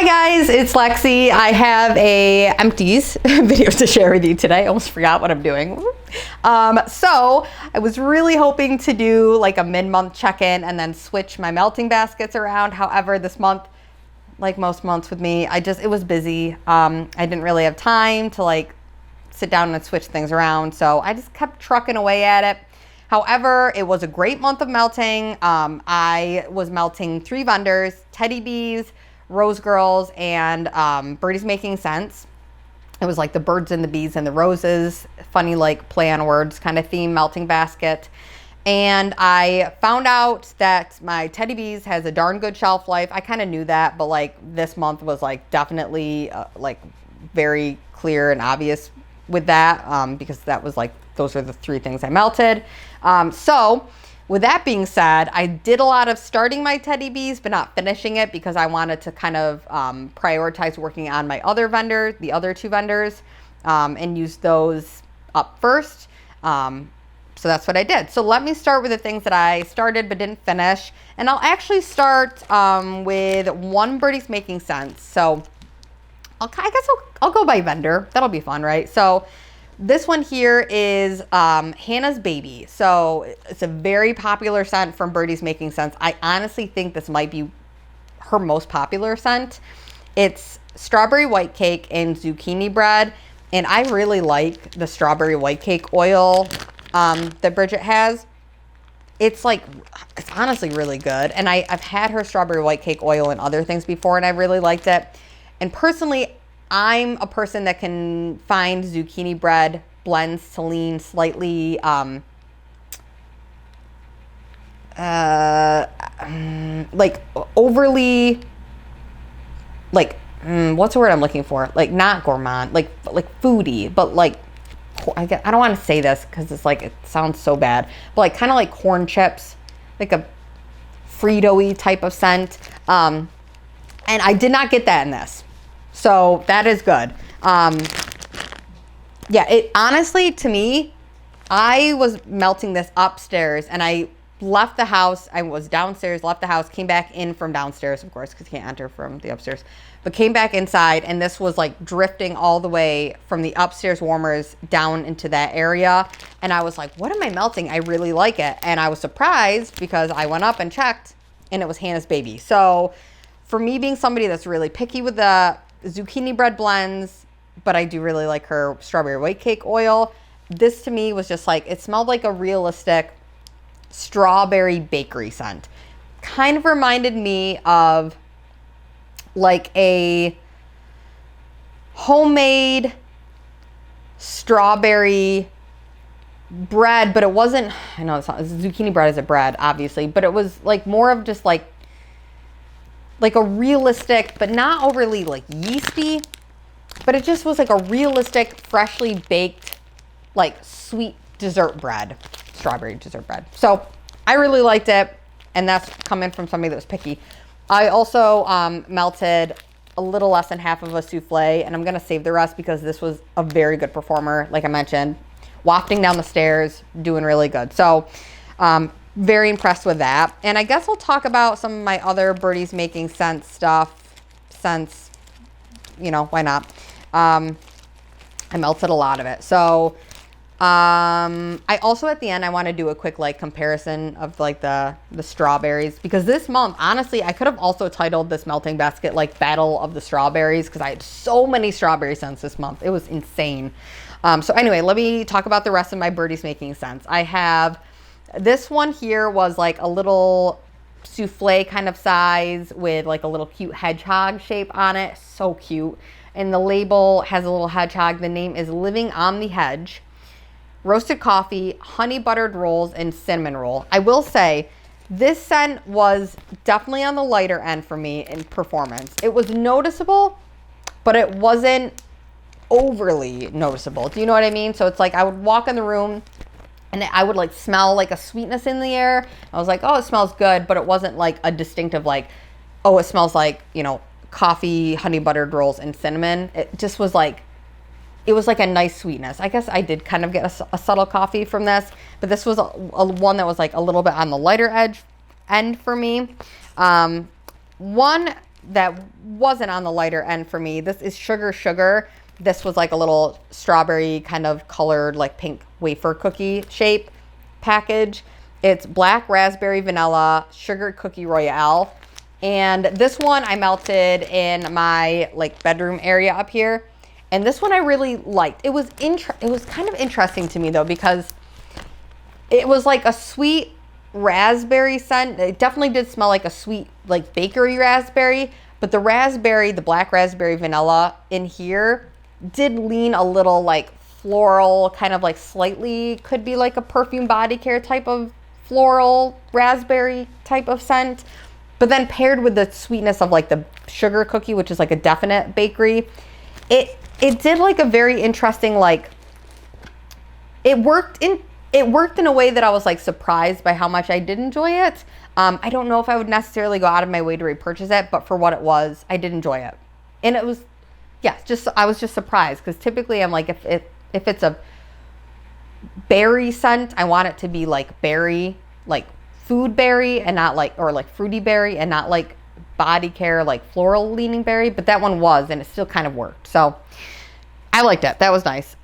Hi guys, it's Lexi. I have a Empties video to share with you today. I almost forgot what I'm doing. So I was really hoping to do like a mid-month check-in and then switch my melting baskets around. However, this month, like most months with me, it was busy. I didn't really have time to like sit down and switch things around. So I just kept trucking away at it. However, it was a great month of melting. I was melting 3 vendors, Teddy Bees, Rosegirls, and Birdie's Making Sense. It was like the birds and the bees and the roses, funny like play on words kind of theme melting basket. And I found out that my Teddy Bees has a darn good shelf life. I kind of knew that, but like this month was like definitely like very clear and obvious with that because that was like, those are the 3 things I melted. So with that being said, I did a lot of starting my Teddy Bees, but not finishing it because I wanted to kind of prioritize working on my other vendor, the other 2 vendors, and use those up first. So that's what I did. So let me start with the things that I started but didn't finish. And I'll actually start with one Birdie's Making Sense. So I guess I'll go by vendor. That'll be fun, right? So this one here is Hannah's Baby. So it's a very popular scent from Birdie's Making Sense. I honestly think this might be her most popular scent. It's strawberry white cake and zucchini bread. And I really like the strawberry white cake oil that Bridget has. It's honestly really good. And I've had her strawberry white cake oil and other things before, and I really liked it. And personally, I'm a person that can find zucchini bread blends to lean slightly like overly like what's the word I'm looking for? Like not gourmand, like foodie, but like I don't want to say this because it's like it sounds so bad, but like kind of like corn chips, like a Frito-y type of scent. And I did not get that in this. So that is good. Yeah, it honestly, to me, I was melting this upstairs and I left the house. I was downstairs, left the house, came back in from downstairs, of course, because you can't enter from the upstairs, but came back inside and this was like drifting all the way from the upstairs warmers down into that area. And I was like, what am I melting? I really like it. And I was surprised because I went up and checked and it was Hannah's Baby. So for me being somebody that's really picky with the zucchini bread blends, but I do really like her strawberry white cake oil. This to me was just like, it smelled like a realistic strawberry bakery scent. Kind of reminded me of like a homemade strawberry bread, but it wasn't, I know it's not, zucchini bread is a bread, obviously, but it was like more of just like a realistic, but not overly like yeasty, but it just was like a realistic, freshly baked, like sweet dessert bread, strawberry dessert bread. So I really liked it. And that's coming from somebody that was picky. I also melted a little less than half of a souffle, and I'm going to save the rest because this was a very good performer. Like I mentioned, wafting down the stairs, doing really good. So, very impressed with that. And I guess I'll talk about some of my other Birdie's Making Sense stuff since, you know, why not? I melted a lot of it. So I also at the end, I want to do a quick like comparison of like the strawberries because this month, honestly, I could have also titled this melting basket like Battle of the Strawberries because I had so many strawberry scents this month. It was insane. So anyway, let me talk about the rest of my Birdie's Making Sense. I have this one here was like a little souffle kind of size with like a little cute hedgehog shape on it. So cute. And the label has a little hedgehog. The name is Living on the Hedge. Roasted coffee, honey buttered rolls, and cinnamon roll. I will say this scent was definitely on the lighter end for me in performance. It was noticeable, but it wasn't overly noticeable. Do you know what I mean? So it's like I would walk in the room and I would like smell like a sweetness in the air. I was like, oh, it smells good, but it wasn't like a distinctive like, oh, it smells like, you know, coffee, honey buttered rolls, and cinnamon. It just was like, it was like a nice sweetness. I guess I did kind of get a subtle coffee from this, but this was a one that was like a little bit on the lighter end for me. One that wasn't on the lighter end for me. This is Sugar Sugar. This was like a little strawberry kind of colored like pink wafer cookie shape package. It's black raspberry vanilla sugar cookie royale. And this one I melted in my like bedroom area up here. And this one I really liked. It was kind of interesting to me though, because it was like a sweet raspberry scent. It definitely did smell like a sweet, like bakery raspberry, but the black raspberry vanilla in here did lean a little like floral, kind of like slightly, could be like a perfume body care type of floral raspberry type of scent. But then paired with the sweetness of like the sugar cookie, which is like a definite bakery, it did like a very interesting, like, it worked in a way that I was like surprised by how much I did enjoy it. I don't know if I would necessarily go out of my way to repurchase it, but for what it was, I did enjoy it. And it was, yeah, I was just surprised, because typically I'm like, if it's a berry scent, I want it to be like berry, like food berry, and not like, or like fruity berry, and not like body care, like floral leaning berry. But that one was, and it still kind of worked. So I liked it. That was nice.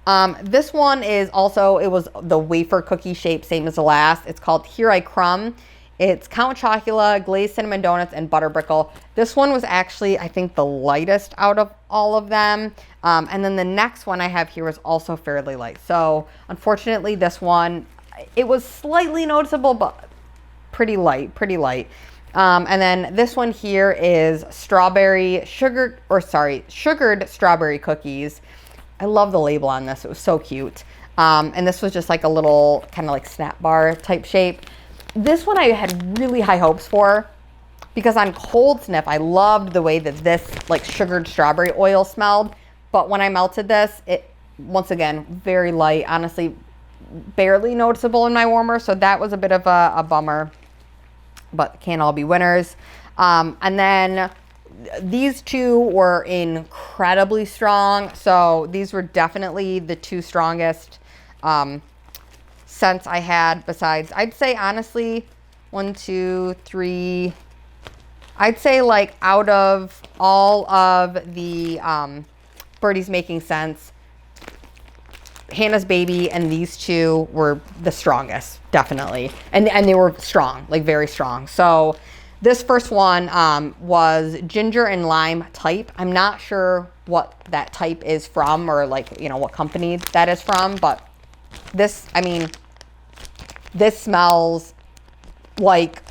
This one is also, it was the wafer cookie shape, same as the last. It's called Here I Crumb. It's Count Chocula, glazed cinnamon donuts, and butter brickle. This one was actually, I think, the lightest out of all of them. And then the next one I have here is also fairly light. So unfortunately, this one, it was slightly noticeable, but pretty light. And then this one here is sugared strawberry cookies. I love the label on this. It was so cute. And this was just like a little kind of like snap bar type shape. This one I had really high hopes for, because on cold sniff, I loved the way that this like sugared strawberry oil smelled. But when I melted this, it, once again, very light, honestly, barely noticeable in my warmer. So that was a bit of a bummer, but can't all be winners. And then these two were incredibly strong. So these were definitely the two strongest scents I had, besides, I'd say honestly, 1, 2, 3, I'd say like out of all of the Birdie's Making Sense, Hannah's Baby and these two were the strongest, definitely. And they were strong, like very strong. So this first one was ginger and lime type. I'm not sure what that type is from, or like, you know, what company that is from, but this, I mean, this smells like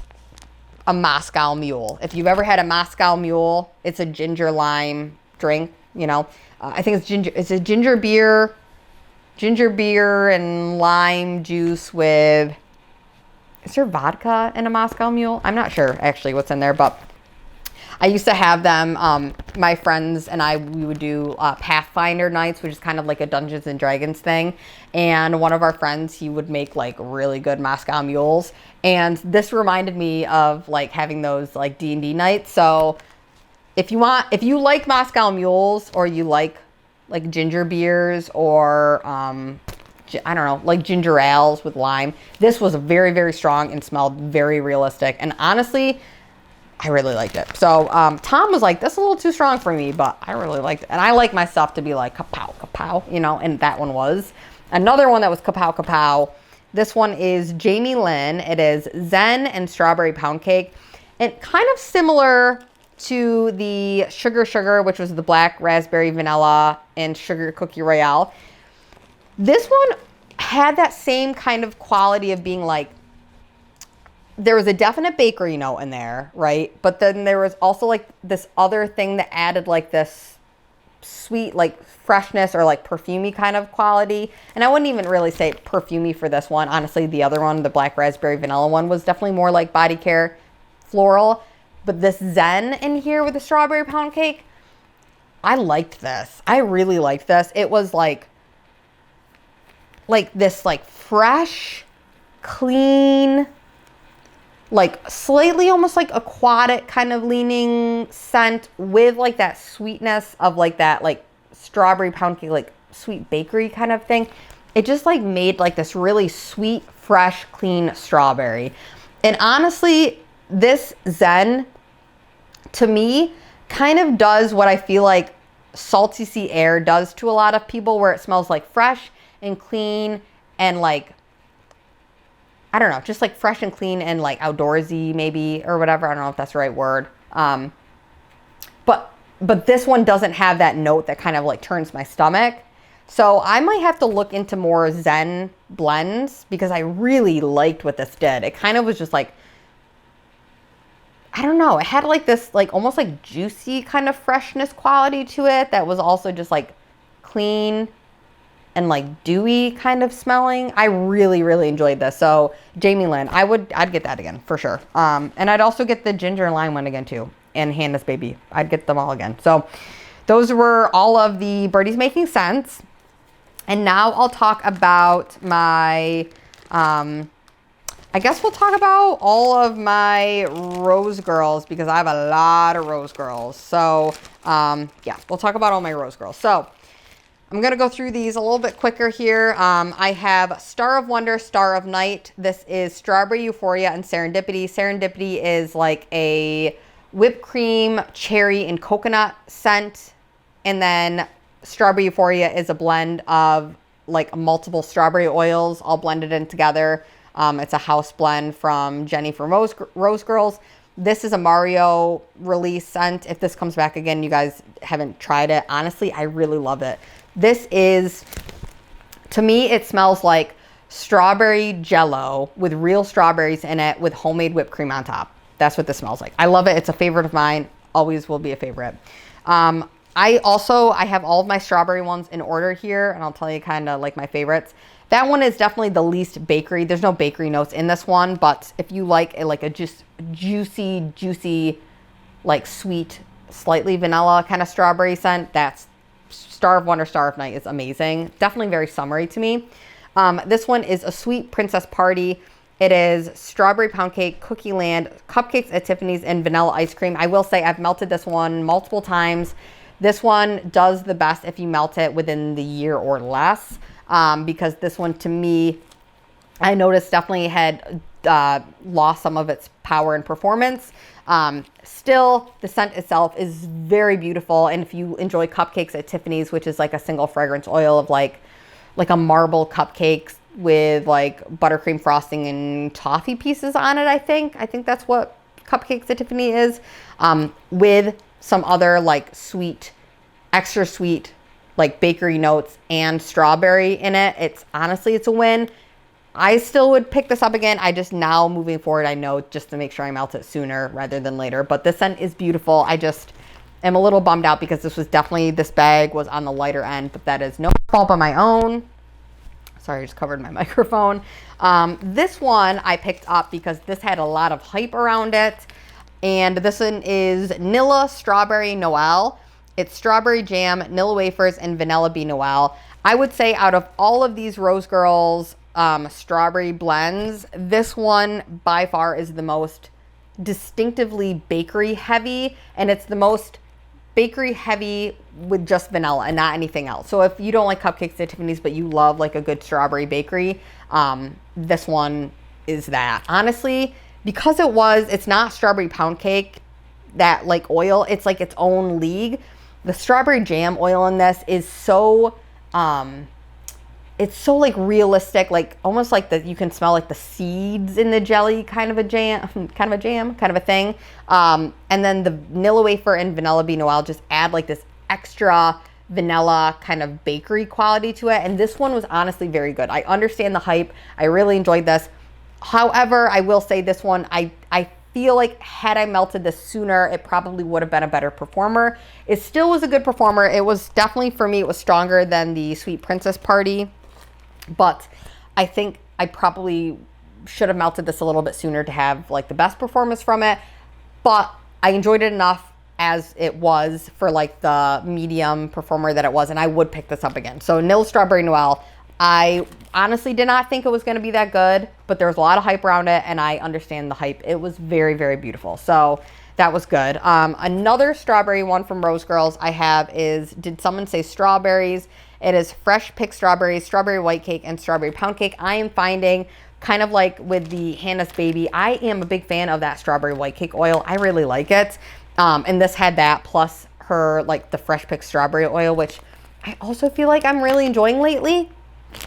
a Moscow Mule. If you've ever had a Moscow Mule, it's a ginger lime drink, you know. I think it's a ginger beer and lime juice with, is there vodka in a Moscow Mule? I'm not sure actually what's in there, but I used to have them. My friends and I, we would do Pathfinder nights, which is kind of like a Dungeons and Dragons thing. And one of our friends, he would make like really good Moscow Mules. And this reminded me of like having those like D&D nights. So if you like Moscow Mules, or you like ginger beers, or I don't know, like ginger ales with lime, this was very, very strong and smelled very realistic. And honestly, I really liked it. So Tom was like, that's a little too strong for me, but I really liked it. And I like my stuff to be like kapow, kapow, you know, and that one was. Another one that was kapow, kapow. This one is Jamie Lynn. It is Zen and Strawberry Pound Cake. And kind of similar to the Sugar Sugar, which was the black raspberry vanilla and sugar cookie royale. This one had that same kind of quality of being like, there was a definite bakery note in there, right? But then there was also like this other thing that added like this sweet, like freshness or like perfumey kind of quality. And I wouldn't even really say perfumey for this one. Honestly, the other one, the black raspberry vanilla one, was definitely more like body care floral. But this Zen in here with the strawberry pound cake, I liked this. I really liked this. It was like this like fresh, clean, like slightly almost like aquatic kind of leaning scent with like that sweetness of like that like strawberry pound cake, like sweet bakery kind of thing. It just like made like this really sweet, fresh, clean strawberry. And honestly, this Zen to me kind of does what I feel like Salty Sea Air does to a lot of people, where it smells like fresh and clean and like, I don't know, just like fresh and clean and like outdoorsy maybe, or whatever. I don't know if that's the right word. But this one doesn't have that note that kind of like turns my stomach. So I might have to look into more Zen blends, because I really liked what this did. It kind of was just like, I don't know, it had like this like almost like juicy kind of freshness quality to it that was also just like clean and like dewy kind of smelling. I really, really enjoyed this. So Jamie Lynn, I'd get that again for sure. And I'd also get the ginger and lime one again too. And Hannah's Baby. I'd get them all again. So those were all of the Birdies Making Sense. And now I'll talk about my, I guess we'll talk about all of my Rosegirls, because I have a lot of Rosegirls. So yeah, we'll talk about all my Rosegirls. So I'm going to go through these a little bit quicker here. I have Star of Wonder, Star of Night. This is Strawberry Euphoria and Serendipity. Serendipity is like a whipped cream, cherry, and coconut scent. And then Strawberry Euphoria is a blend of like multiple strawberry oils all blended in together. It's a house blend from Jenny from Rosegirls. This is a Mario release scent. If this comes back again, you guys haven't tried it. Honestly, I really love it. This is, to me, it smells like strawberry jello with real strawberries in it with homemade whipped cream on top. That's what this smells like. I love it. It's a favorite of mine. Always will be a favorite. I have all of my strawberry ones in order here, and I'll tell you kind of like my favorites. That one is definitely the least bakery. There's no bakery notes in this one, but if you like a just juicy, like sweet, slightly vanilla kind of strawberry scent, that's Star of Wonder, Star of Night is amazing. Definitely very summery to me. This one is a Sweet Princess Party. It is strawberry pound cake, cookie land, cupcakes at Tiffany's, and vanilla ice cream. I will say I've melted this one multiple times. This one does the best if you melt it within the year or less, because this one, to me, I noticed definitely had lost some of its power and performance. Still, the scent itself is very beautiful. And if you enjoy cupcakes at Tiffany's, which is like a single fragrance oil of like a marble cupcake with like buttercream frosting and toffee pieces on it, I think that's what cupcakes at Tiffany is, with some other like sweet, extra sweet, like bakery notes and strawberry in it. It's honestly, it's a win. I still would pick this up again. I just now moving forward, I know just to make sure I melt it sooner rather than later. But this scent is beautiful. I just am a little bummed out because this bag was on the lighter end, but that is no fault of my own. Sorry, I just covered my microphone. This one I picked up because this had a lot of hype around it. And this one is Nilla Strawberry Noel. It's strawberry jam, Nilla wafers, and vanilla bean Noel. I would say out of all of these Rosegirls strawberry blends, this one by far is the most distinctively bakery heavy, and it's the most bakery heavy with just vanilla and not anything else. So if you don't like cupcakes at Tiffany's, but you love like a good strawberry bakery, this one is that. Honestly, because it's not strawberry pound cake, that like oil, it's like its own league. The strawberry jam oil in this is so, it's so like realistic, like almost like you can smell like the seeds in the jelly, kind of a jam, kind of a thing. And then the Nilla wafer and vanilla bean Noel just add like this extra vanilla kind of bakery quality to it. And this one was honestly very good. I understand the hype. I really enjoyed this. However, I will say this one, I feel like had I melted this sooner, it probably would have been a better performer. It still was a good performer. It was definitely, for me, it was stronger than the Sweet Princess Party. But I think I probably should have melted this a little bit sooner to have like the best performance from it. But I enjoyed it enough as it was for like the medium performer that it was. And I would pick this up again. So Nilla Strawberry Noel. I honestly did not think it was going to be that good, but there was a lot of hype around it, and I understand the hype. It was very, very beautiful. So that was good. Another strawberry one from Rosegirls I have is Did Someone Say Strawberries? It is fresh picked strawberries, strawberry white cake, and strawberry pound cake. I am finding, kind of like with the Hannah's Baby, I am a big fan of that strawberry white cake oil. I really like it. And this had that plus her, like the fresh picked strawberry oil, which I also feel like I'm really enjoying lately.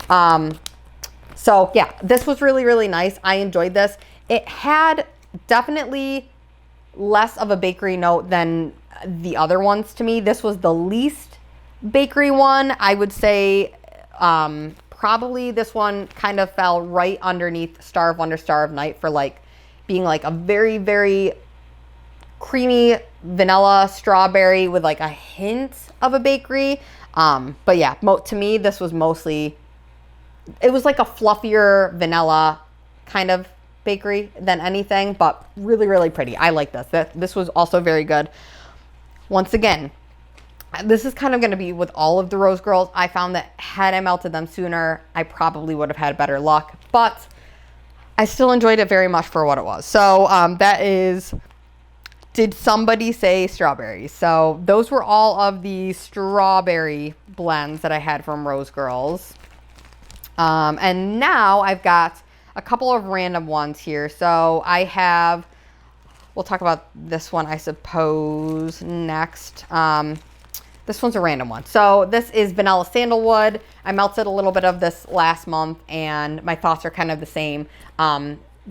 So yeah, this was really, really nice. I enjoyed this. It had definitely less of a bakery note than the other ones to me. This was the least bakery one. I would say probably this one kind of fell right underneath Star of Wonder, Star of Night for like being like a very, very creamy vanilla strawberry with like a hint of a bakery. But yeah, to me, this was mostly, it was like a fluffier vanilla kind of bakery than anything, but really, really pretty. I like this. This was also very good. Once again, this is kind of going to be with all of the Rosegirls. I found that had I melted them sooner, I probably would have had better luck, but I still enjoyed it very much for what it was. So that is, did somebody say strawberries? So those were all of the strawberry blends that I had from Rosegirls. And now I've got a couple of random ones here. So I have, we'll talk about this one, I suppose, next. This one's a random one. So this is vanilla sandalwood. I melted a little bit of this last month and my thoughts are kind of the same.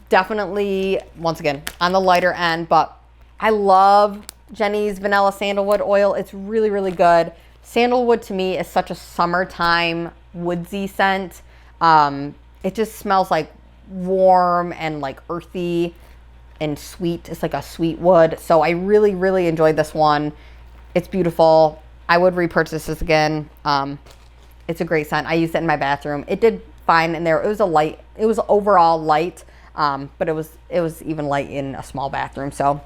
Definitely, once again, on the lighter end, but I love Jenny's vanilla sandalwood oil. It's really, really good. Sandalwood to me is such a summertime woodsy scent. It just smells like warm and like earthy and sweet. It's like a sweet wood. So I really, really enjoyed this one. It's beautiful. I would repurchase this again. It's a great scent. I used it in my bathroom. It did fine in there. It was a light, it was overall light, but it was even light in a small bathroom. So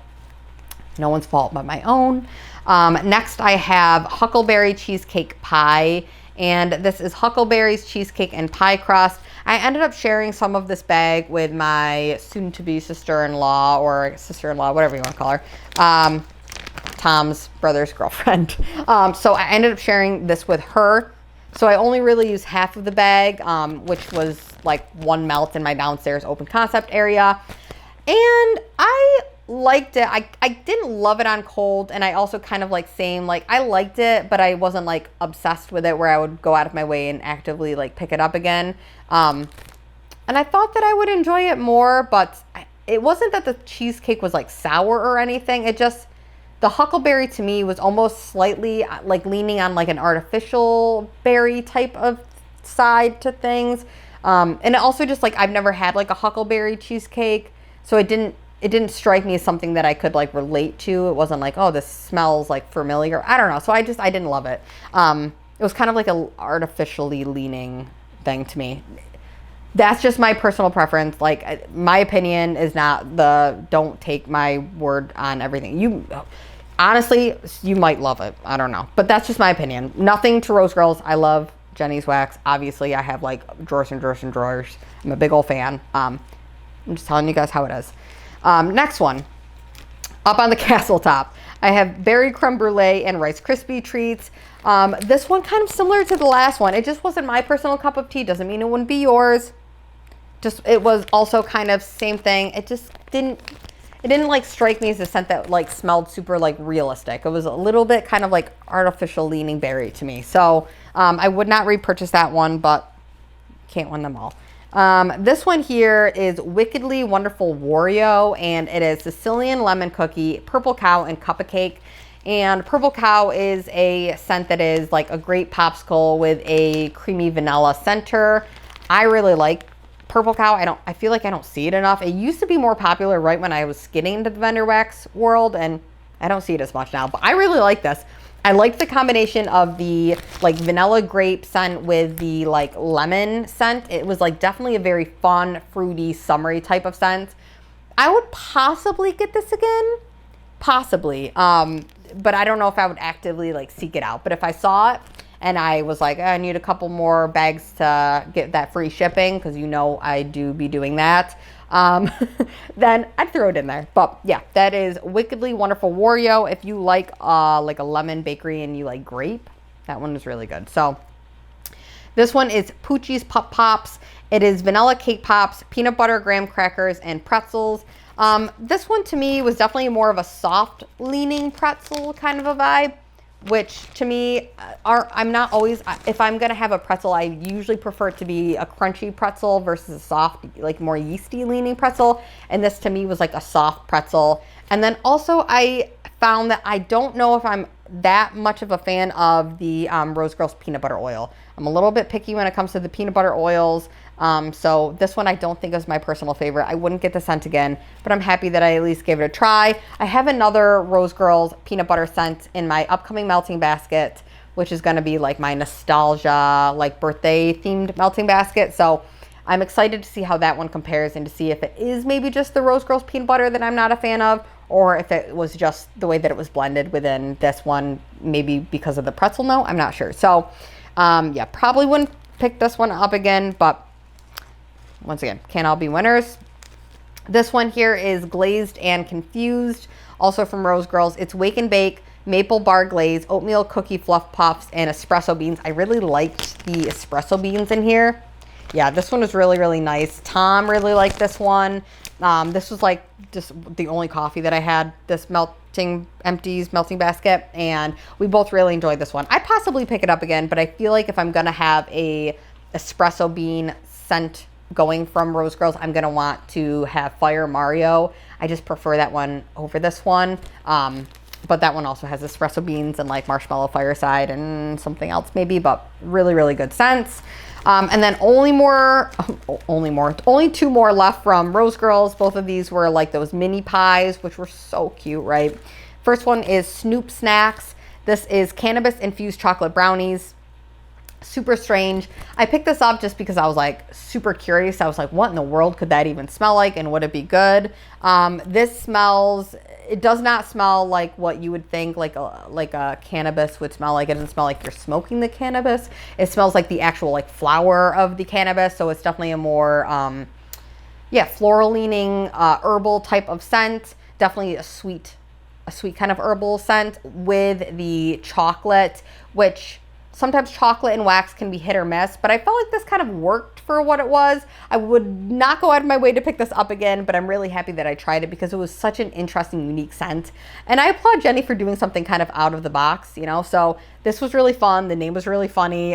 no one's fault but my own. Next I have Huckleberry Cheesecake Pie. And this is Huckleberry's cheesecake and pie crust. I ended up sharing some of this bag with my soon-to-be sister-in-law or sister-in-law, whatever you want to call her, Tom's brother's girlfriend. So I ended up sharing this with her. So I only really used half of the bag, which was like one melt in my downstairs open concept area. And I liked it. I didn't love it on cold, and I also kind of like same, like I liked it, but I wasn't like obsessed with it where I would go out of my way and actively like pick it up again. And I thought that I would enjoy it more, but it wasn't that the cheesecake was like sour or anything. It just, the huckleberry to me was almost slightly like leaning on like an artificial berry type of side to things. And it also just like, I've never had like a huckleberry cheesecake, so it didn't strike me as something that I could like relate to. It wasn't like, oh, this smells like familiar. I don't know. So I didn't love it. It was kind of like a artificially leaning thing to me. That's just my personal preference. Like my opinion is not don't take my word on everything. Honestly, you might love it. I don't know. But that's just my opinion. Nothing to Rosegirls. I love Jenny's wax. Obviously, I have like drawers and drawers and drawers. I'm a big old fan. I'm just telling you guys how it is. Next one, up on the castle top, I have berry creme brulee and Rice Krispie treats. This one kind of similar to the last one. It just wasn't my personal cup of tea. Doesn't mean it wouldn't be yours. Just, it was also kind of same thing. It just didn't like strike me as a scent that like smelled super like realistic. It was a little bit kind of like artificial leaning berry to me. So I would not repurchase that one, but can't win them all. This one here is Wickedly Wonderful Wario, and it is Sicilian lemon cookie, purple cow, and cup of cake. And purple cow is a scent that is like a great popsicle with a creamy vanilla center. I really like purple cow. I feel like I don't see it enough. It used to be more popular right when I was getting into the vendor wax world, and I don't see it as much now, but I really like this. I like the combination of the like vanilla grape scent with the like lemon scent. It was like definitely a very fun, fruity, summery type of scent. I would possibly get this again, possibly. But I don't know if I would actively like seek it out. But if I saw it and I was like, I need a couple more bags to get that free shipping, because you know I do be doing that, then I'd throw it in there. But yeah, that is Wickedly Wonderful Wario. If you like a lemon bakery and you like grape, that one is really good. So this one is Poochie's Pup Pops. It is vanilla cake pops, peanut butter graham crackers, and pretzels. This one to me was definitely more of a soft leaning pretzel kind of a vibe, which to me I'm not always, if I'm going to have a pretzel, I usually prefer it to be a crunchy pretzel versus a soft, like more yeasty leaning pretzel. And this to me was like a soft pretzel. And then also I found that I don't know if I'm that much of a fan of the Rosegirls peanut butter oil. I'm a little bit picky when it comes to the peanut butter oils. So this one I don't think is my personal favorite. I wouldn't get the scent again, but I'm happy that I at least gave it a try. I have another Rosegirls peanut butter scent in my upcoming melting basket, which is going to be like my nostalgia, like birthday themed melting basket. So I'm excited to see how that one compares and to see if it is maybe just the Rosegirls peanut butter that I'm not a fan of, or if it was just the way that it was blended within this one, maybe because of the pretzel note. I'm not sure. So yeah, probably wouldn't pick this one up again, but once again, can't all be winners. This one here is Glazed and Confused, also from Rosegirls. It's Wake and Bake, Maple Bar Glaze, Oatmeal Cookie Fluff Puffs, and Espresso Beans. I really liked the espresso beans in here. Yeah, this one was really, really nice. Tom really liked this one. This was like just the only coffee that I had this Empties melting basket, and we both really enjoyed this one. I'd possibly pick it up again, but I feel like if I'm gonna have a espresso bean scent going from Rosegirls, I'm gonna want to have Fire Mario. I just prefer that one over this one. But that one also has espresso beans and like marshmallow fireside and something else maybe, but really, really good scents. And then only two more left from Rosegirls. Both of these were like those mini pies, which were so cute, right? First one is Snoop Snacks. This is cannabis infused chocolate brownies. Super strange. I picked this up just because I was like super curious. I was like, what in the world could that even smell like, and would it be good? It does not smell like what you would think like a cannabis would smell like. It doesn't smell like you're smoking the cannabis. It smells like the actual like flower of the cannabis. So it's definitely a more floral leaning herbal type of scent. Definitely a sweet kind of herbal scent with the chocolate, which sometimes chocolate and wax can be hit or miss, but I felt like this kind of worked for what it was. I would not go out of my way to pick this up again, but I'm really happy that I tried it because it was such an interesting, unique scent. And I applaud Jenny for doing something kind of out of the box, you know? So this was really fun. The name was really funny.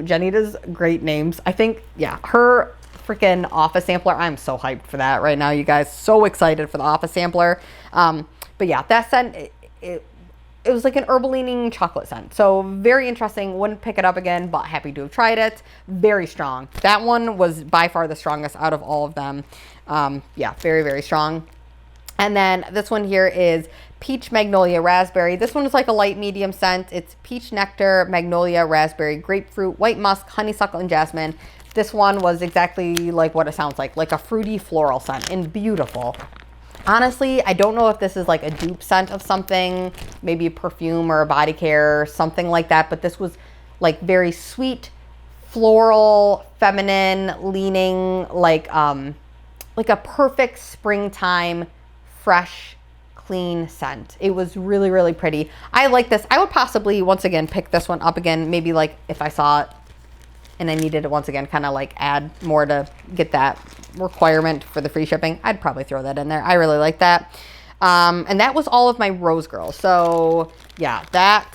Jenny does great names. I think, yeah, her freaking office sampler, I'm so hyped for that right now, you guys. So excited for the office sampler. But yeah, that scent, it was like an herbal leaning chocolate scent. So very interesting. Wouldn't pick it up again, but happy to have tried it. Very strong. That one was by far the strongest out of all of them. Yeah, very, very strong. And then this one here is Peach Magnolia Raspberry. This one is like a light medium scent. It's peach nectar, magnolia, raspberry, grapefruit, white musk, honeysuckle, and jasmine. This one was exactly like what it sounds like a fruity floral scent, and beautiful. Honestly, I don't know if this is like a dupe scent of something, maybe a perfume or a body care, something like that. But this was like very sweet, floral, feminine leaning, like a perfect springtime, fresh, clean scent. It was really, really pretty. I like this. I would possibly, once again, pick this one up again. Maybe like if I saw it and I needed to once again kind of like add more to get that requirement for the free shipping, I'd probably throw that in there. I really like that. And that was all of my Rosegirls. So yeah, that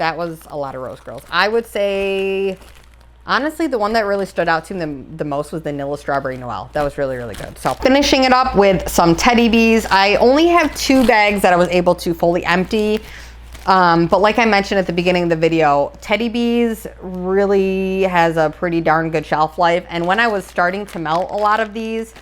was a lot of Rosegirls. I would say, honestly, the one that really stood out to me the most was the Vanilla Strawberry Noel. That was really, really good. So finishing it up with some Teddy Bees. I only have 2 bags that I was able to fully empty. But like I mentioned at the beginning of the video, Teddy Bees really has a pretty darn good shelf life. And when I was starting to melt a lot of these,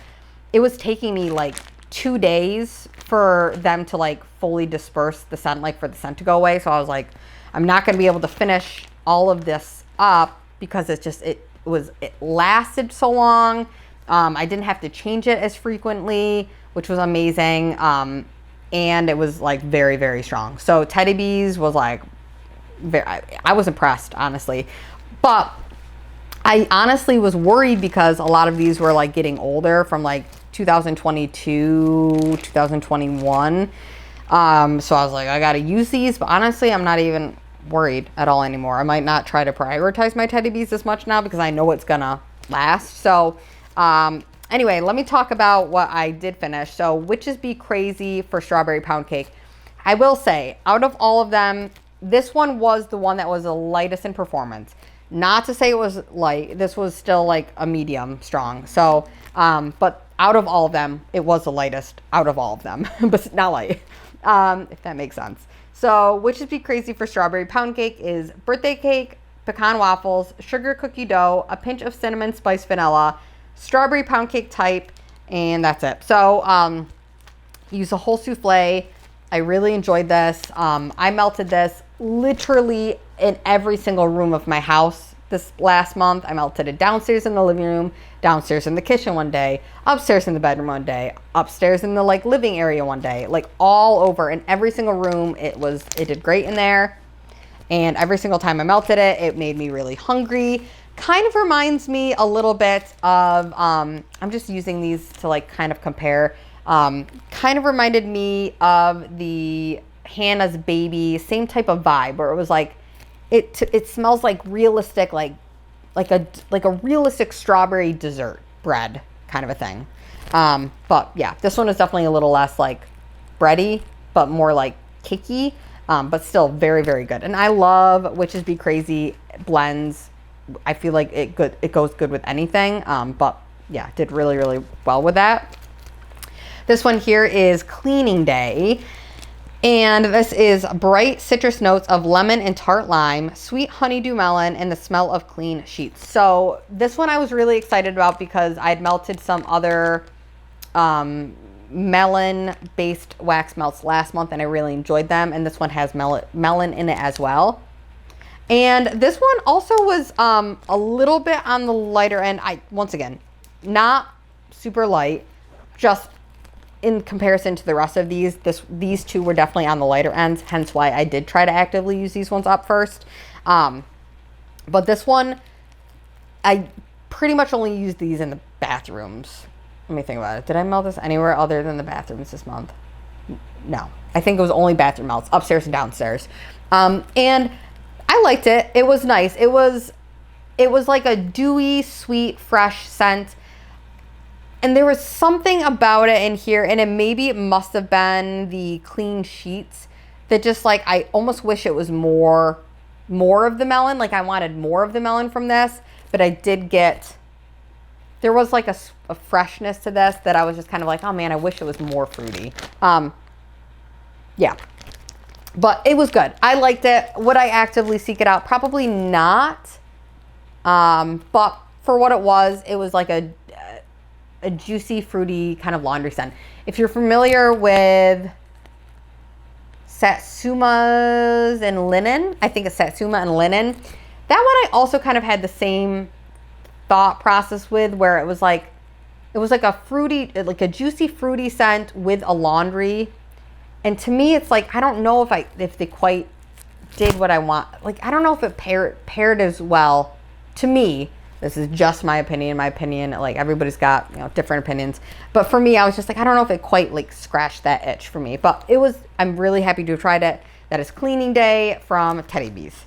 it was taking me like 2 days for them to like fully disperse the scent, like for the scent to go away. So I was like, I'm not going to be able to finish all of this up because it lasted so long. I didn't have to change it as frequently, which was amazing. And it was like very, very strong. So Teddy Bees was like, I was impressed, honestly. But I honestly was worried because a lot of these were like getting older from like 2022, 2021. So I was like, I gotta use these, but honestly, I'm not even worried at all anymore. I might not try to prioritize my Teddy Bees as much now because I know it's gonna last. So, and Anyway, let me talk about what I did finish. So Witches Be Crazy for strawberry pound cake. I will say, out of all of them, this one was the one that was the lightest in performance. Not to say it was light. This was still like a medium strong. So, but out of all of them, it was the lightest out of all of them, but not light, if that makes sense. So Witches Be Crazy for strawberry pound cake is birthday cake, pecan waffles, sugar cookie dough, a pinch of cinnamon spice vanilla, strawberry pound cake type, and that's it. So use a whole souffle. I really enjoyed this. I melted this literally in every single room of my house this last month. I melted it downstairs in the living room, downstairs in the kitchen one day, upstairs in the bedroom one day, upstairs in the like living area one day, like all over in every single room. It did great in there. And every single time I melted it, it made me really hungry. Kind of reminds me a little bit of, I'm just using these to like kind of compare. Kind of reminded me of the Hannah's Baby, same type of vibe where it was like, it smells like realistic, like a realistic strawberry dessert bread kind of a thing. But yeah, this one is definitely a little less like bready, but more like cakey, but still very, very good. And I love Witches Be Crazy blends. I feel like it goes good with anything. But yeah, did really, really well with that. This one here is Cleaning Day. And this is bright citrus notes of lemon and tart lime, sweet honeydew melon, and the smell of clean sheets. So this one I was really excited about because I had melted some other melon-based wax melts last month, and I really enjoyed them. And this one has melon in it as well. And this one also was a little bit on the lighter end. Once again, not super light, just in comparison to the rest of these two were definitely on the lighter ends, hence why I did try to actively use these ones up first. But this one, I pretty much only used these in the bathrooms. Let me think about it. Did I melt this anywhere other than the bathrooms this month? No. I think it was only bathroom melts, upstairs and downstairs. And I liked it. It was nice. It was like a dewy, sweet, fresh scent. And there was something about it in here, and maybe it must have been the clean sheets that just like, I almost wish it was more of the melon. Like I wanted more of the melon from this, but I did get, there was like a freshness to this that I was just kind of like, oh man, I wish it was more fruity. Yeah, but it was good. I liked it. Would I actively seek it out? Probably not. But for what it was like a juicy, fruity kind of laundry scent. If you're familiar with Satsumas and Linen, I think it's Satsuma and Linen. That one I also kind of had the same thought process with, where it was like a fruity, like a juicy, fruity scent with a laundry. And to me, it's like, I don't know if they quite did what I want. Like, I don't know if it paired as well. To me, this is just my opinion. Like everybody's got, different opinions. But for me, I was just like, I don't know if it quite like scratched that itch for me. But I'm really happy to have tried it. That is Cleaning Day from Teddy Bees.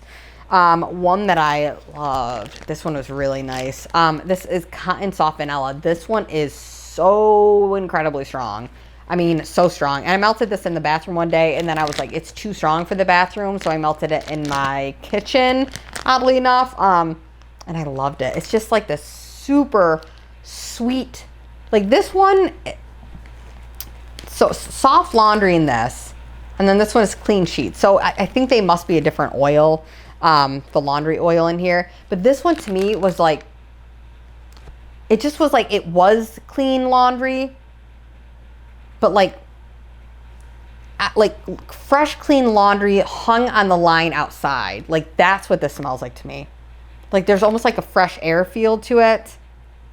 One that I loved. This one was really nice. This is Cotton Soft Vanilla. This one is so incredibly strong. I mean, so strong. And I melted this in the bathroom one day, and then I was like, it's too strong for the bathroom. So I melted it in my kitchen, oddly enough. And I loved it. It's just like this super sweet, like this one, so soft laundry in this. And then this one is clean sheets. So I think they must be a different oil, the laundry oil in here. But this one to me was like, it just was like, it was clean laundry, but like fresh, clean laundry hung on the line outside. Like that's what this smells like to me. Like there's almost like a fresh air feel to it.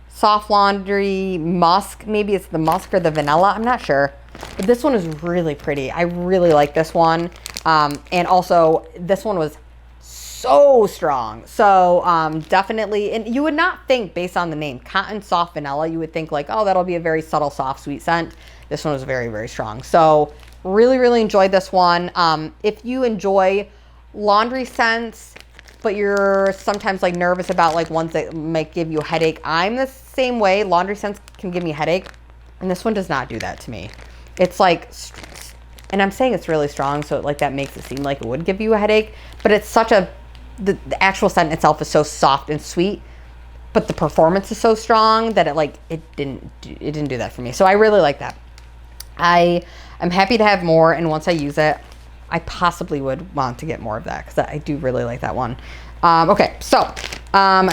Soft laundry, musk. Maybe it's the musk or the vanilla. I'm not sure. But this one is really pretty. I really like this one. And also this one was so strong. So definitely, and you would not think based on the name, Cotton Soft Vanilla, you would think like, oh, that'll be a very subtle, soft, sweet scent. This one was very, very strong. So really, really enjoyed this one. If you enjoy laundry scents, but you're sometimes like nervous about like ones that might give you a headache, I'm the same way. Laundry scents can give me a headache. And this one does not do that to me. It's like, and I'm saying it's really strong, so like that makes it seem like it would give you a headache. But it's such a, the actual scent itself is so soft and sweet, but the performance is so strong that it didn't do that for me. So I really like that. I'm happy to have more, and once I use it, I possibly would want to get more of that because I do really like that one. Okay, so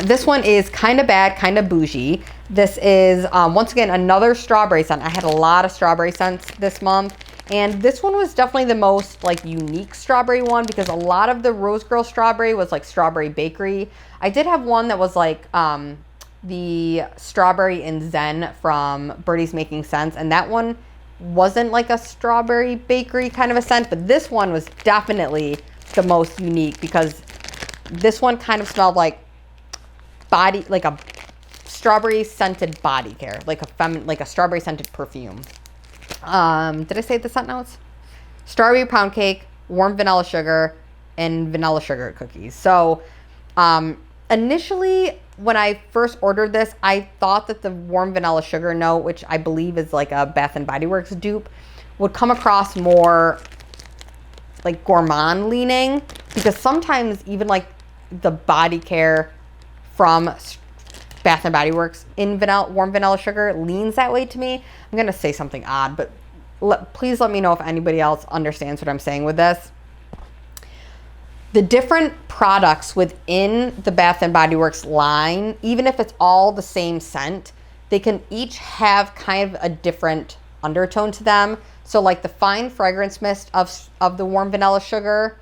this one is Kind of Bad, Kind of Bougie. This is, once again, another strawberry scent. I had a lot of strawberry scents this month, and this one was definitely the most like unique strawberry one because a lot of the Rosegirls strawberry was like strawberry bakery. I did have one that was like the strawberry and Zen from Birdie's Making Sense, and that one wasn't like a strawberry bakery kind of a scent, but this one was definitely the most unique because this one kind of smelled like like a strawberry scented body care, like a strawberry scented perfume. Did I say the scent notes? Strawberry pound cake, warm vanilla sugar, and vanilla sugar cookies. So initially when I first ordered this, I thought that the warm vanilla sugar note, which I believe is like a Bath and Body Works dupe, would come across more like gourmand leaning, because sometimes even like the body care from Bath and Body Works in warm vanilla sugar leans that way to me. I'm going to say something odd, but please let me know if anybody else understands what I'm saying with this. The different products within the Bath and Body Works line, even if it's all the same scent, they can each have kind of a different undertone to them. So like the fine fragrance mist of the warm vanilla sugar,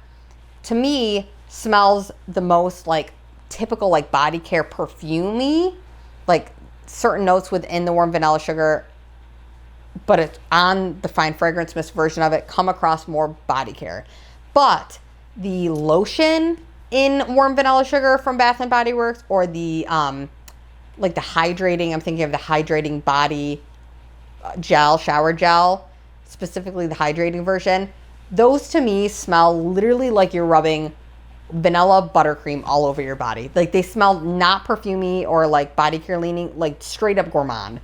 to me, smells the most like typical like body care perfumey, like certain notes within the warm vanilla sugar, but it's on the fine fragrance mist version of it come across more body care. But the lotion in warm vanilla sugar from Bath and Body Works, or the like the hydrating, I'm thinking of the hydrating body gel, shower gel, specifically the hydrating version, those to me smell literally like you're rubbing vanilla buttercream all over your body. Like they smell not perfumey or like body care leaning, like straight up gourmand.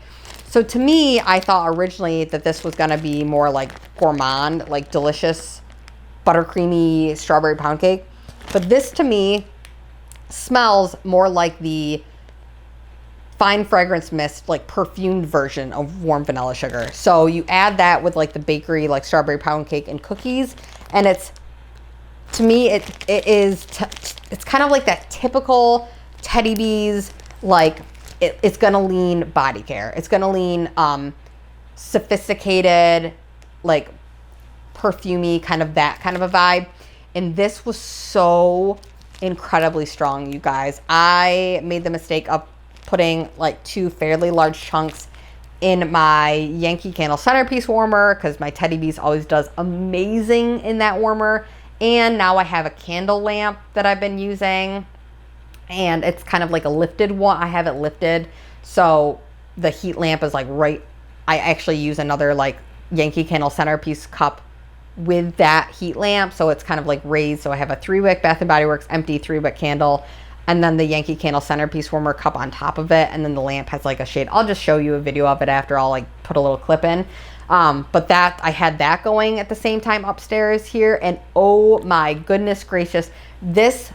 So to me, I thought originally that this was gonna be more like gourmand, like delicious buttercreamy strawberry pound cake. But this to me smells more like the fine fragrance mist, like perfumed version of warm vanilla sugar. So you add that with like the bakery, like strawberry pound cake and cookies, and it's, to me, it's kind of like that typical Teddy Bees, like it's gonna lean body care. It's gonna lean sophisticated, like perfumey, kind of that kind of a vibe. And this was so incredibly strong, you guys. I made the mistake of putting like 2 fairly large chunks in my Yankee Candle centerpiece warmer because my Teddy Bees always does amazing in that warmer. And now I have a candle lamp that I've been using, and it's kind of like a lifted one. I have it lifted, so the heat lamp is like right. I actually use another like Yankee Candle centerpiece cup with that heat lamp, so it's kind of like raised. So I have a 3-wick Bath and Body Works empty 3-wick candle, and then the Yankee Candle centerpiece warmer cup on top of it, and then the lamp has like a shade. I'll just show you a video of it after. I'll like put a little clip in. But that I had that going at the same time upstairs here, and oh my goodness gracious, this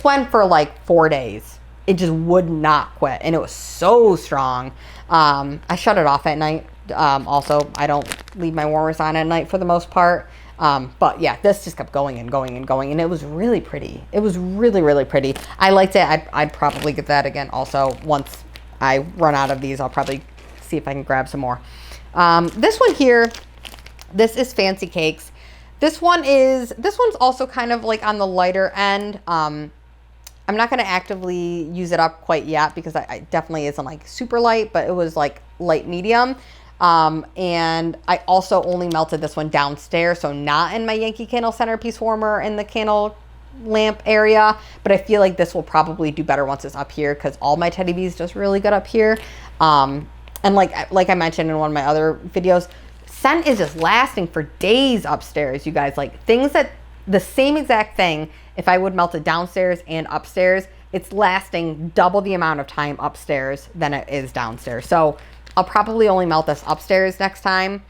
went for like 4 days. It just would not quit, and it was so strong. I shut it off at night. Also, I don't leave my warmers on at night for the most part. But yeah, this just kept going and going and going, and it was really pretty. It was really, really pretty. I liked it. I'd probably get that again also. Once I run out of these, I'll probably see if I can grab some more. This one here, this is Fancy Cakes. This one's also kind of like on the lighter end. I'm not going to actively use it up quite yet because I definitely isn't like super light, but it was like light medium. And I also only melted this one downstairs, so not in my Yankee Candle centerpiece warmer in the candle lamp area, but I feel like this will probably do better once it's up here because all my Teddy Bees does really good up here. And like I mentioned in one of my other videos, scent is just lasting for days upstairs, you guys. Like things that, the same exact thing, if I would melt it downstairs and upstairs, it's lasting double the amount of time upstairs than it is downstairs. So I'll probably only melt this upstairs next time.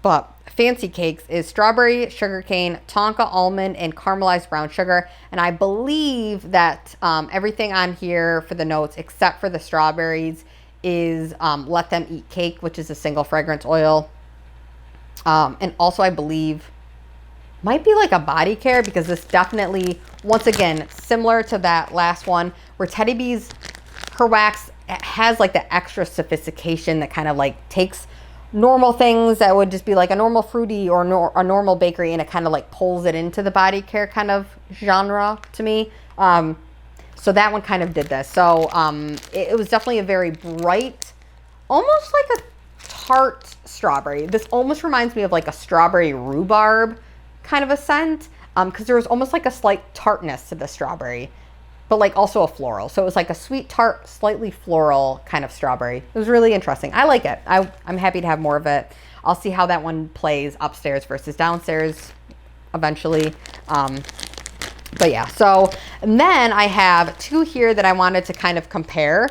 But Fancy Cakes is strawberry, sugarcane, tonka almond, and caramelized brown sugar. And I believe that everything on here for the notes, except for the strawberries, is Let Them Eat Cake, which is a single fragrance oil. And also I believe might be like a body care, because this definitely, once again, similar to that last one where Teddy B's, her wax has like the extra sophistication that kind of like takes normal things that would just be like a normal fruity or a normal bakery, and it kind of like pulls it into the body care kind of genre to me. So that one kind of did this. So it was definitely a very bright, almost like a tart strawberry. This almost reminds me of like a strawberry rhubarb kind of a scent, because there was almost like a slight tartness to the strawberry, but like also a floral. So it was like a sweet tart, slightly floral kind of strawberry. It was really interesting. I like it. I'm happy to have more of it. I'll see how that one plays upstairs versus downstairs eventually. But yeah, so, and then I have two here that I wanted to kind of compare.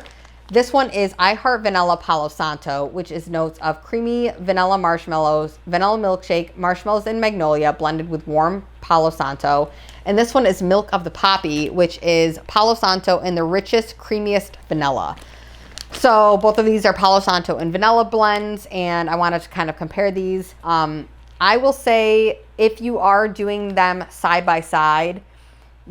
This one is I Heart Vanilla Palo Santo, which is notes of creamy vanilla marshmallows, vanilla milkshake, marshmallows, and magnolia blended with warm Palo Santo. And this one is Milk of the Poppy, which is Palo Santo and the richest, creamiest vanilla. So both of these are Palo Santo and vanilla blends, and I wanted to kind of compare these. I will say if you are doing them side by side,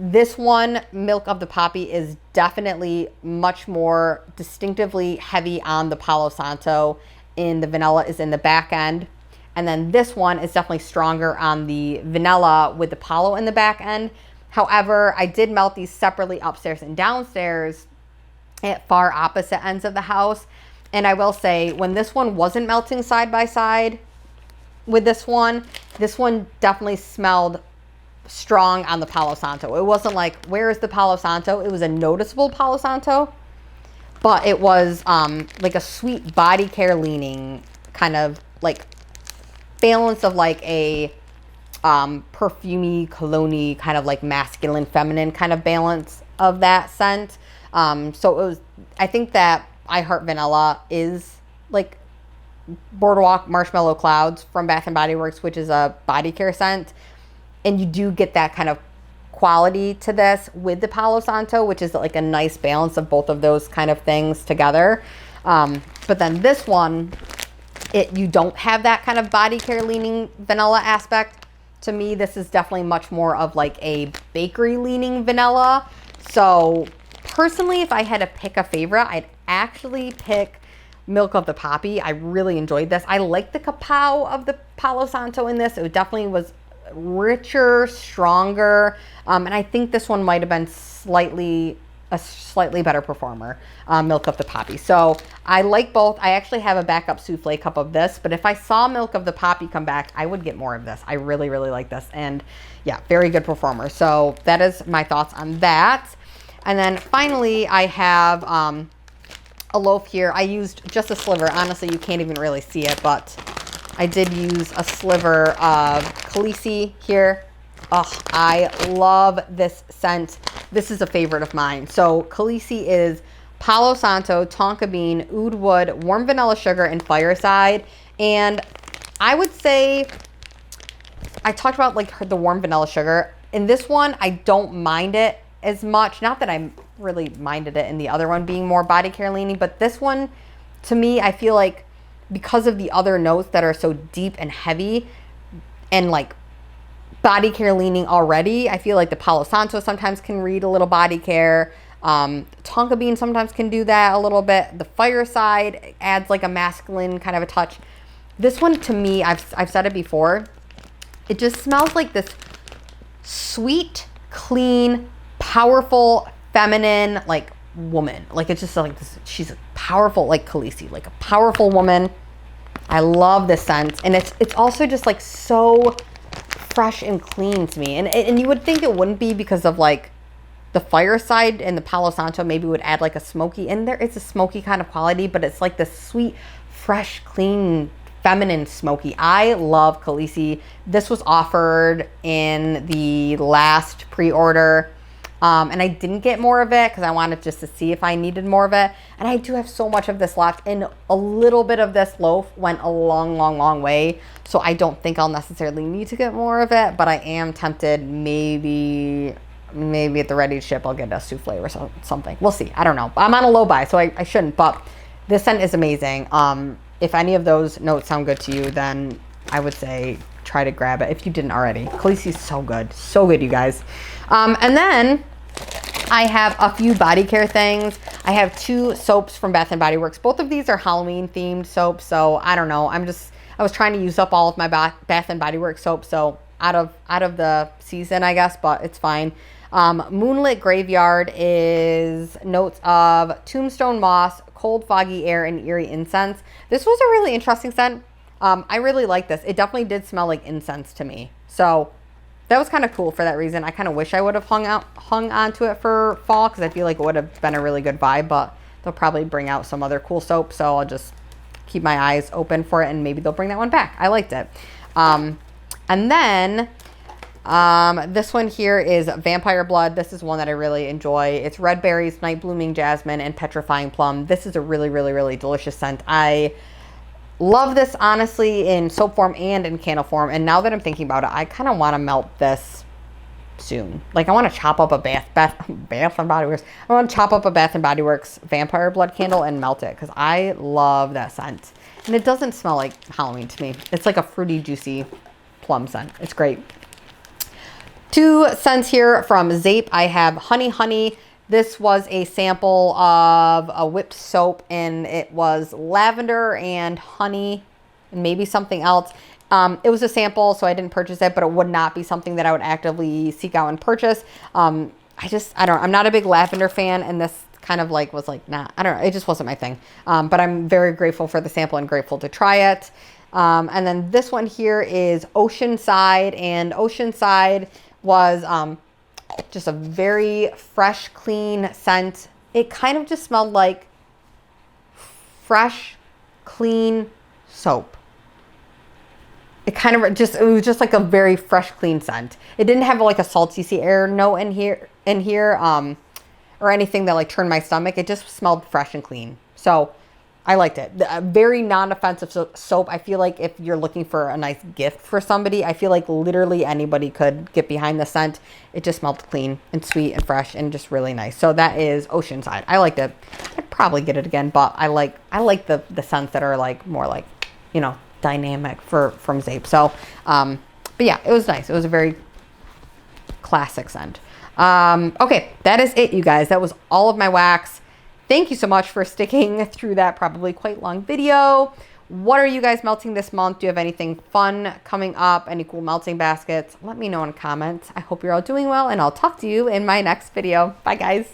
this one, Milk of the Poppy, is definitely much more distinctively heavy on the Palo Santo, and the vanilla is in the back end. And then this one is definitely stronger on the vanilla with the Palo in the back end. However, I did melt these separately upstairs and downstairs at far opposite ends of the house. And I will say, when this one wasn't melting side by side with this one definitely smelled strong on the Palo Santo. It wasn't like, where is the Palo Santo? It was a noticeable Palo Santo, but it was like a sweet body care leaning kind of like balance of like a perfumey, cologne-y, kind of like masculine, feminine kind of balance of that scent. So it was, I think that I Heart Vanilla is like Boardwalk Marshmallow Clouds from Bath & Body Works, which is a body care scent. And you do get that kind of quality to this with the Palo Santo, which is like a nice balance of both of those kind of things together. But then this one, you don't have that kind of body care leaning vanilla aspect. To me, this is definitely much more of like a bakery leaning vanilla. So personally, if I had to pick a favorite, I'd actually pick Milk of the Poppy. I really enjoyed this. I like the kapow of the Palo Santo in this. It definitely was richer, stronger, and I think this one might have been a slightly better performer, Milk of the Poppy. So I like both. I actually have a backup souffle cup of this, but if I saw Milk of the Poppy come back, I would get more of this. I really, really like this, and yeah, very good performer. So that is my thoughts on that. And then finally, I have a loaf here. I used just a sliver. Honestly, you can't even really see it, but I did use a sliver of Khaleesi here. Oh, I love this scent. This is a favorite of mine. So Khaleesi is Palo Santo, tonka bean, oud wood, warm vanilla sugar, and fireside. And I would say, I talked about like the warm vanilla sugar. In this one, I don't mind it as much. Not that I really minded it in the other one being more body care leaning, but this one, to me, I feel like because of the other notes that are so deep and heavy and like body care leaning already, I feel like the Palo Santo sometimes can read a little body care. Tonka bean sometimes can do that a little bit. The fireside adds like a masculine kind of a touch. This one, to me, I've said it before, it just smells like this sweet, clean, powerful, feminine, like woman. Like it's just like this, she's powerful, like Khaleesi, like a powerful woman. I love this scent, and it's also just like so fresh and clean to me. And you would think it wouldn't be because of like the fireside and the Palo Santo maybe would add like a smoky in there. It's a smoky kind of quality, but it's like this sweet, fresh, clean, feminine smoky. I love Khaleesi. This was offered in the last pre-order. And I didn't get more of it because I wanted just to see if I needed more of it. And I do have so much of this left, and a little bit of this loaf went a long way. So I don't think I'll necessarily need to get more of it, but I am tempted. Maybe at the ready to ship, I'll get a souffle or something. We'll see. I don't know. I'm on a low buy, so I shouldn't, but this scent is amazing. If any of those notes sound good to you, then I would say try to grab it if you didn't already. Khaleesi's so good, you guys. And then I have a few body care things. I have 2 soaps from Bath & Body Works. Both of these are Halloween themed soaps, so I don't know. I was trying to use up all of my Bath & Body Works soap, so out of the season, I guess, but it's fine. Moonlit Graveyard is notes of tombstone moss, cold foggy air, and eerie incense. This was a really interesting scent. I really like this. It definitely did smell like incense to me. So that was kind of cool for that reason. I kind of wish I would have hung on to it for fall because I feel like it would have been a really good vibe, but they'll probably bring out some other cool soap. So I'll just keep my eyes open for it and maybe they'll bring that one back. I liked it. And then this one here is Vampire Blood. This is one that I really enjoy. It's red berries, night blooming jasmine, and petrifying plum. This is a really delicious scent. I love this honestly in soap form and in candle form. And now that I'm thinking about it, I kind of want to melt this soon. Like I want to chop up a Bath and Body Works. I want to chop up a Bath and Body Works Vampire Blood candle and melt it because I love that scent. And it doesn't smell like Halloween to me. It's like a fruity, juicy plum scent. It's great. 2 scents here from Zape. I have Honey. This was a sample of a whipped soap, and it was lavender and honey and maybe something else. It was a sample, so I didn't purchase it, but it would not be something that I would actively seek out and purchase. I don't know. I'm not a big lavender fan, and this kind of like was like, nah, I don't know. It just wasn't my thing. But I'm very grateful for the sample and grateful to try it. And then this one here is Oceanside, and Oceanside was just a very fresh, clean scent. It kind of just smelled like fresh, clean soap. It was just like a very fresh, clean scent. It didn't have like a salty sea air note in here, or anything that like turned my stomach. It just smelled fresh and clean. So I liked it. Very non-offensive soap. I feel like if you're looking for a nice gift for somebody, I feel like literally anybody could get behind the scent. It just smelled clean and sweet and fresh and just really nice. So that is Oceanside. I liked it. I'd probably get it again, but I like the scents that are like more like, you know, dynamic from Zape. So, but yeah, it was nice. It was a very classic scent. Okay, that is it, you guys. That was all of my wax. Thank you so much for sticking through that probably quite long video. What are you guys melting this month? Do you have anything fun coming up? Any cool melting baskets? Let me know in comments. I hope you're all doing well, and I'll talk to you in my next video. Bye, guys.